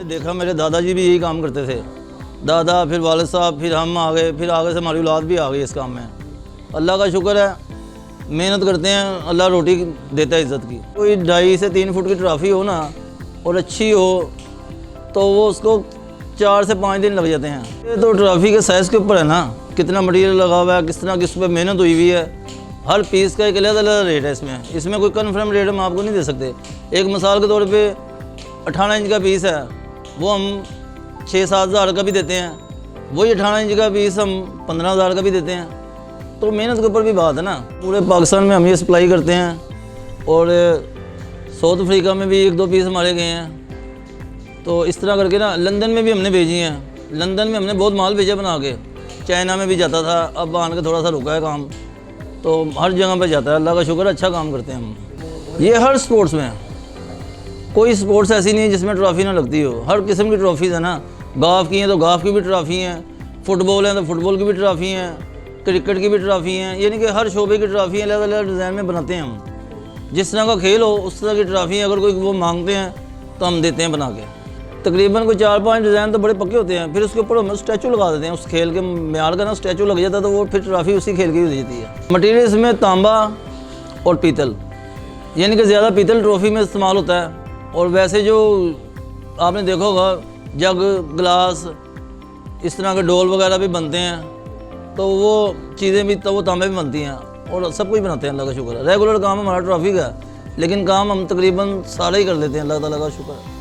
देखा मेरे दादाजी भी यही काम करते थे, दादा, फिर वालिद साहब, फिर हम आ गए, फिर आगे से हमारी औलाद भी आ गई इस काम में। अल्लाह का शुक्र है, मेहनत करते हैं, अल्लाह रोटी देता है इज़्ज़त की। कोई 2.5 से 3 फुट की ट्रॉफ़ी हो ना और अच्छी हो तो वो उसको 4 से 5 दिन लग जाते हैं। ये तो ट्रॉफ़ी के साइज़ के ऊपर है ना, कितना मटीरियल लगा हुआ है, किस तरह किस पर मेहनत हुई हुई है। हर पीस का एक अलग अलग रेट है इसमें कोई कन्फर्म रेट हम आपको नहीं दे सकते। एक मिसाल के तौर पे 18 इंच का पीस है, वो हम 6-7 हज़ार का भी देते हैं, वही 18 इंच का पीस हम 15 हज़ार का भी देते हैं। तो मेहनत के ऊपर भी बात है ना। पूरे पाकिस्तान में हम ये सप्लाई करते हैं और साउथ अफ्रीका में भी 1-2 पीस हमारे गए हैं। तो इस तरह करके ना लंदन में भी हमने भेजी हैं। लंदन में हमने बहुत माल भेजा बना के, चाइना में भी जाता था, अब आन के थोड़ा सा रुका है काम, तो हर जगह पे जाता है। अल्लाह का शुक्र, अच्छा काम करते हैं हम। ये हर स्पोर्ट्स में, कोई स्पोर्ट्स ऐसी नहीं है जिसमें ट्रॉफ़ी ना लगती हो। हर किस्म की ट्रॉफ़ीज़ है ना, गाफ की हैं तो गाफ की भी ट्रॉफ़ी हैं, फुटबॉल है तो फुटबॉल की भी ट्रॉफ़ी हैं, क्रिकेट की भी ट्रॉफ़ी हैं। यानी कि हर शोबे की ट्रॉफ़ी अलग अलग डिज़ाइन में बनाते हैं हम। जिस तरह का खेल हो उस तरह की ट्रॉफ़ी अगर कोई वो मांगते हैं तो हम देते हैं बना के। तकरीबन कोई 4-5 डिज़ाइन तो बड़े पक्के होते हैं, फिर उसके ऊपर हम स्टैचू लगा देते हैं। उस खेल के म्यार का ना स्टैचू लग जाता है तो वो फिर ट्रॉफ़ी उसी खेल की हो जाती है। मटीरियल इसमें तांबा और पीतल, यानी कि ज़्यादा पीतल ट्रॉफ़ी में इस्तेमाल होता है। और वैसे जो आपने देखा होगा जग, गिलास, इस तरह के डोल वगैरह भी बनते हैं, तो वो चीज़ें भी तो वो तांबे भी बनती हैं और सब कुछ बनाते हैं। अल्लाह का शुक्र है, रेगुलर काम हमारा ट्रॉफ़ी का है, लेकिन काम हम तकरीबन सारे ही कर लेते हैं। अल्लाह ताला का शुक्र है।